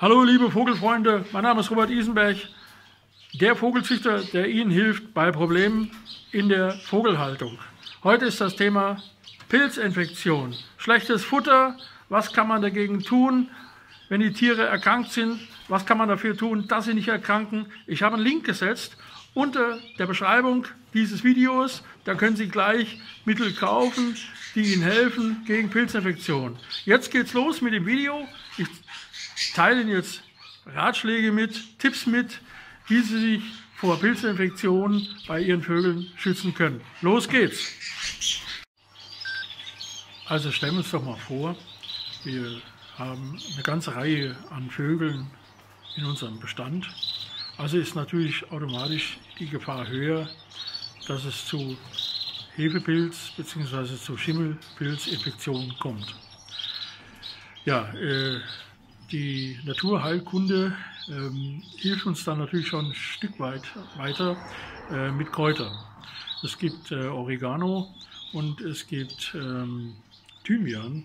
Hallo liebe Vogelfreunde, mein Name ist Robert Isenberg, der Vogelzüchter, der Ihnen hilft bei Problemen in der Vogelhaltung. Heute ist das Thema Pilzinfektion. Schlechtes Futter, was kann man dagegen tun, wenn die Tiere erkrankt sind? Was kann man dafür tun, dass sie nicht erkranken? Ich habe einen Link gesetzt unter der Beschreibung dieses Videos. Da können Sie gleich Mittel kaufen, die Ihnen helfen gegen Pilzinfektion. Jetzt geht's los mit dem Video. Ich teile Ihnen jetzt Ratschläge mit, Tipps mit, wie Sie sich vor Pilzinfektionen bei Ihren Vögeln schützen können. Los geht's! Also stellen wir uns doch mal vor, wir haben eine ganze Reihe an Vögeln in unserem Bestand. Also ist natürlich automatisch die Gefahr höher, dass es zu Hefepilz bzw. zu Schimmelpilzinfektionen kommt. Ja, die Naturheilkunde hilft uns dann natürlich schon ein Stück weit weiter mit Kräutern. Es gibt Oregano und es gibt Thymian.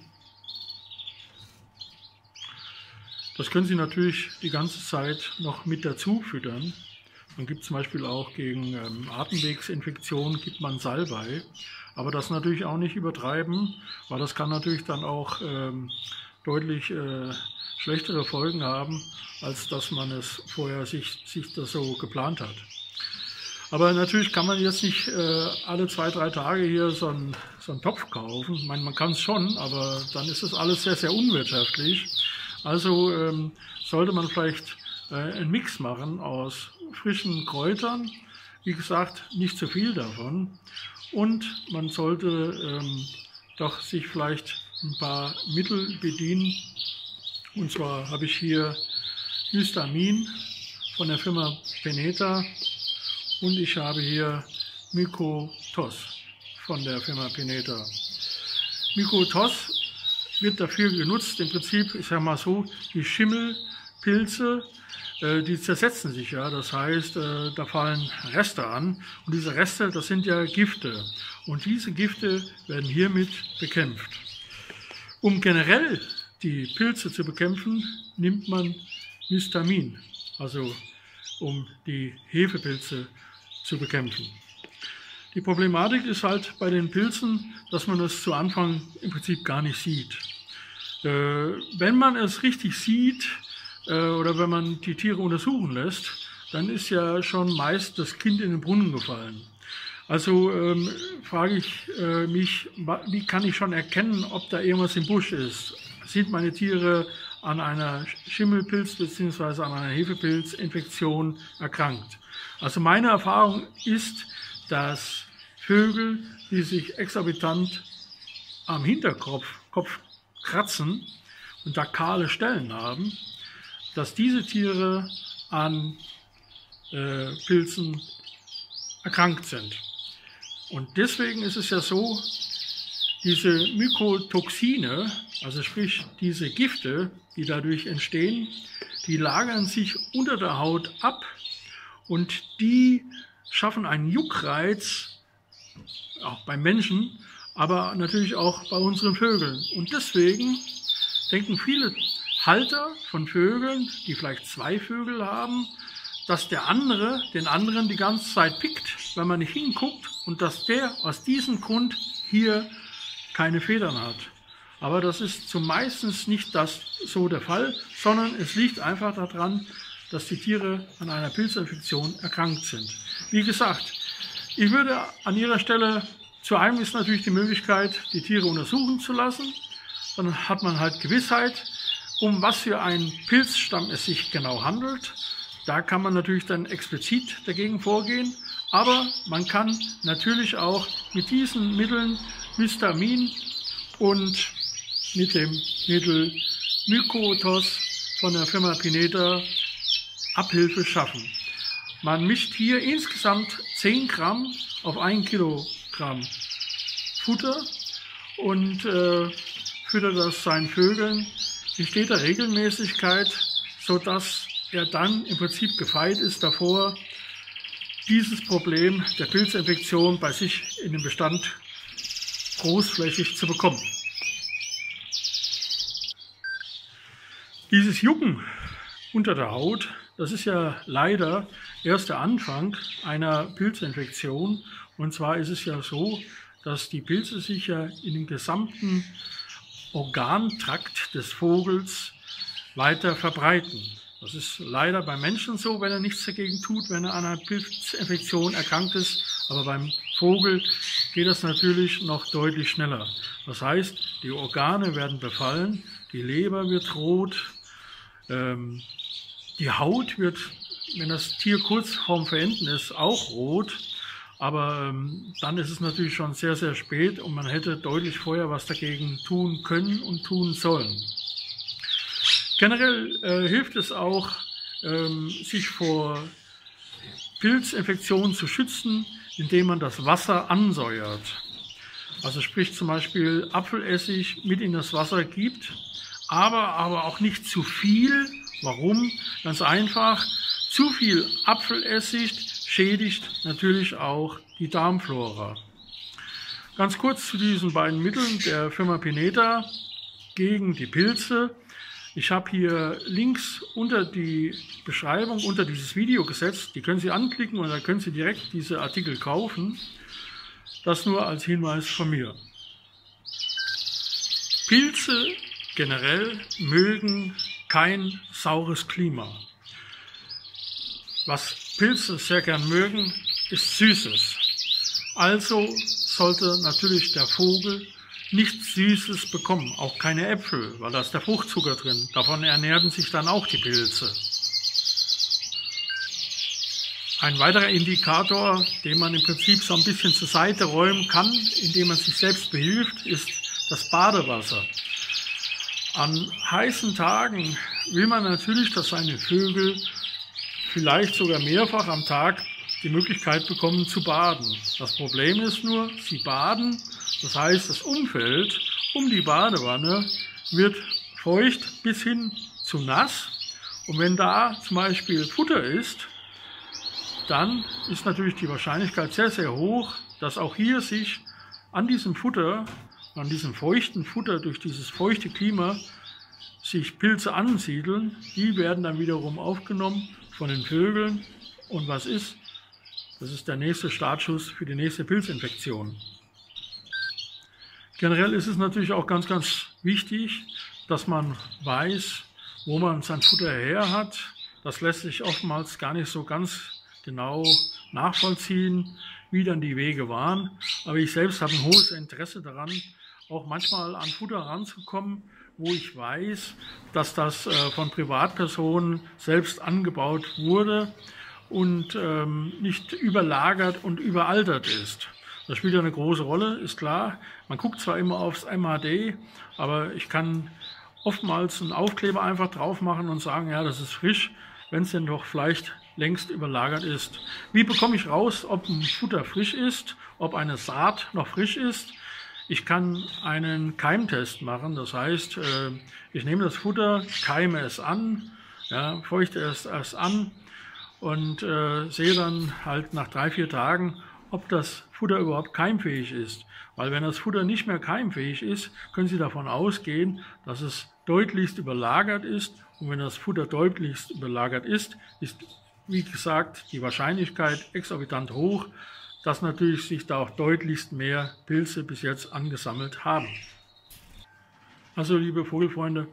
Das können Sie natürlich die ganze Zeit noch mit dazu füttern. Man gibt zum Beispiel auch gegen Atemwegsinfektionen gibt man Salbei. Aber das natürlich auch nicht übertreiben, weil das kann natürlich dann auch deutlich schlechtere Folgen haben, als dass man es vorher sich das so geplant hat. Aber natürlich kann man jetzt nicht alle 2-3 Tage hier so einen Topf kaufen. Ich meine, man kann es schon, aber dann ist das alles sehr, sehr unwirtschaftlich. Also sollte man vielleicht einen Mix machen aus frischen Kräutern. Wie gesagt, nicht zu viel davon. Und man sollte doch sich vielleicht ein paar Mittel bedienen. Und zwar habe ich hier Histamin von der Firma Peneta und ich habe hier Mycotos von der Firma Peneta. Mycotos wird dafür genutzt, im Prinzip, ich sage mal so, die Schimmelpilze, die zersetzen sich ja, das heißt, da fallen Reste an und diese Reste, das sind ja Gifte und diese Gifte werden hiermit bekämpft. Um generell die Pilze zu bekämpfen, nimmt man Histamin, also um die Hefepilze zu bekämpfen. Die Problematik ist halt bei den Pilzen, dass man es zu Anfang im Prinzip gar nicht sieht. Wenn man es richtig sieht oder wenn man die Tiere untersuchen lässt, dann ist ja schon meist das Kind in den Brunnen gefallen. Also frage ich mich, wie kann ich schon erkennen, ob da irgendwas im Busch ist? Sind meine Tiere an einer Schimmelpilz bzw. an einer Hefepilzinfektion erkrankt? Also meine Erfahrung ist, dass Vögel, die sich exorbitant am Hinterkopf kratzen und da kahle Stellen haben, dass diese Tiere an Pilzen erkrankt sind. Und deswegen ist es ja so, diese Mykotoxine, also sprich diese Gifte, die dadurch entstehen, die lagern sich unter der Haut ab und die schaffen einen Juckreiz, auch beim Menschen, aber natürlich auch bei unseren Vögeln. Und deswegen denken viele Halter von Vögeln, die vielleicht 2 Vögel haben, dass der andere den anderen die ganze Zeit pickt, wenn man nicht hinguckt und dass der aus diesem Grund hier keine Federn hat. Aber das ist zumeistens nicht so der Fall, sondern es liegt einfach daran, dass die Tiere an einer Pilzinfektion erkrankt sind. Wie gesagt, ich würde an Ihrer Stelle, zu einem ist natürlich die Möglichkeit, die Tiere untersuchen zu lassen. Dann hat man halt Gewissheit, um was für einen Pilzstamm es sich genau handelt. Da kann man natürlich dann explizit dagegen vorgehen. Aber man kann natürlich auch mit diesen Mitteln Histamin und mit dem Mittel Mycotos von der Firma Peneta Abhilfe schaffen. Man mischt hier insgesamt 10 Gramm auf 1 Kilogramm Futter und füttert das seinen Vögeln in steter Regelmäßigkeit, sodass er dann im Prinzip gefeit ist davor, dieses Problem der Pilzinfektion bei sich in dem Bestand großflächig zu bekommen. Dieses Jucken unter der Haut. Das ist ja leider erst der Anfang einer Pilzinfektion. Und zwar ist es ja so, dass die Pilze sich ja in den gesamten Organtrakt des Vogels weiter verbreiten. Das ist leider beim Menschen so, wenn er nichts dagegen tut, wenn er an einer Pilzinfektion erkrankt ist. Aber beim Vogel geht das natürlich noch deutlich schneller. Das heißt, die Organe werden befallen, die Leber wird rot, die Haut wird, wenn das Tier kurz vorm Verenden ist, auch rot. Aber dann ist es natürlich schon sehr, sehr spät und man hätte deutlich vorher was dagegen tun können und tun sollen. Generell hilft es auch, sich vor Pilzinfektionen zu schützen, indem man das Wasser ansäuert. Also sprich zum Beispiel Apfelessig mit in das Wasser gibt, aber auch nicht zu viel. Warum? Ganz einfach, zu viel Apfelessig schädigt natürlich auch die Darmflora. Ganz kurz zu diesen beiden Mitteln der Firma Pineta gegen die Pilze. Ich habe hier Links unter die Beschreibung, unter dieses Video gesetzt. Die können Sie anklicken und dann können Sie direkt diese Artikel kaufen. Das nur als Hinweis von mir. Pilze generell mögen kein saures Klima. Was Pilze sehr gern mögen, ist Süßes. Also sollte natürlich der Vogel nichts Süßes bekommen, auch keine Äpfel, weil da ist der Fruchtzucker drin. Davon ernähren sich dann auch die Pilze. Ein weiterer Indikator, den man im Prinzip so ein bisschen zur Seite räumen kann, indem man sich selbst behilft, ist das Badewasser. An heißen Tagen will man natürlich, dass seine Vögel vielleicht sogar mehrfach am Tag die Möglichkeit bekommen zu baden. Das Problem ist nur, sie baden, das heißt das Umfeld um die Badewanne wird feucht bis hin zu nass. Und wenn da zum Beispiel Futter ist, dann ist natürlich die Wahrscheinlichkeit sehr, sehr hoch, dass auch hier sich an diesem Futter, an diesem feuchten Futter durch dieses feuchte Klima sich Pilze ansiedeln. Die werden dann wiederum aufgenommen von den Vögeln. Und was ist? Das ist der nächste Startschuss für die nächste Pilzinfektion. Generell ist es natürlich auch ganz, ganz wichtig, dass man weiß, wo man sein Futter her hat. Das lässt sich oftmals gar nicht so ganz genau nachvollziehen, wie dann die Wege waren. Aber ich selbst habe ein hohes Interesse daran, auch manchmal an Futter ranzukommen, wo ich weiß, dass das von Privatpersonen selbst angebaut wurde und nicht überlagert und überaltert ist. Das spielt ja eine große Rolle, ist klar. Man guckt zwar immer aufs MHD, aber ich kann oftmals einen Aufkleber einfach drauf machen und sagen, ja, das ist frisch, wenn es denn doch vielleicht längst überlagert ist. Wie bekomme ich raus, ob ein Futter frisch ist, ob eine Saat noch frisch ist? Ich kann einen Keimtest machen, das heißt, ich nehme das Futter, keime es an, ja, feuchte es erst an und sehe dann halt nach 3-4 Tagen, ob das Futter überhaupt keimfähig ist. Weil wenn das Futter nicht mehr keimfähig ist, können Sie davon ausgehen, dass es deutlichst überlagert ist. Und wenn das Futter deutlichst überlagert ist, wie gesagt, die Wahrscheinlichkeit exorbitant hoch, dass natürlich sich da auch deutlichst mehr Pilze bis jetzt angesammelt haben. Also liebe Vogelfreunde,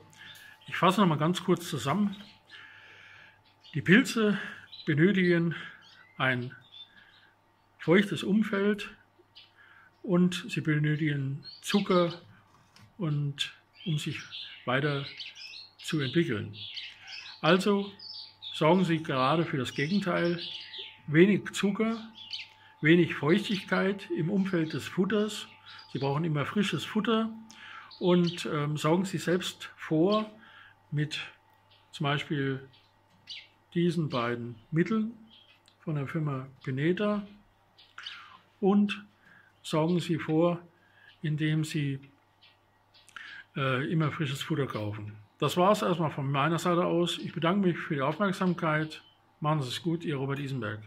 ich fasse noch mal ganz kurz zusammen. Die Pilze benötigen ein feuchtes Umfeld und sie benötigen Zucker, um sich weiter zu entwickeln. Also sorgen Sie gerade für das Gegenteil, wenig Zucker, wenig Feuchtigkeit im Umfeld des Futters. Sie brauchen immer frisches Futter und sorgen Sie selbst vor mit zum Beispiel diesen beiden Mitteln von der Firma Pineta und sorgen Sie vor, indem Sie immer frisches Futter kaufen. Das war es erstmal von meiner Seite aus. Ich bedanke mich für die Aufmerksamkeit. Machen Sie es gut, Ihr Robert Isenberg.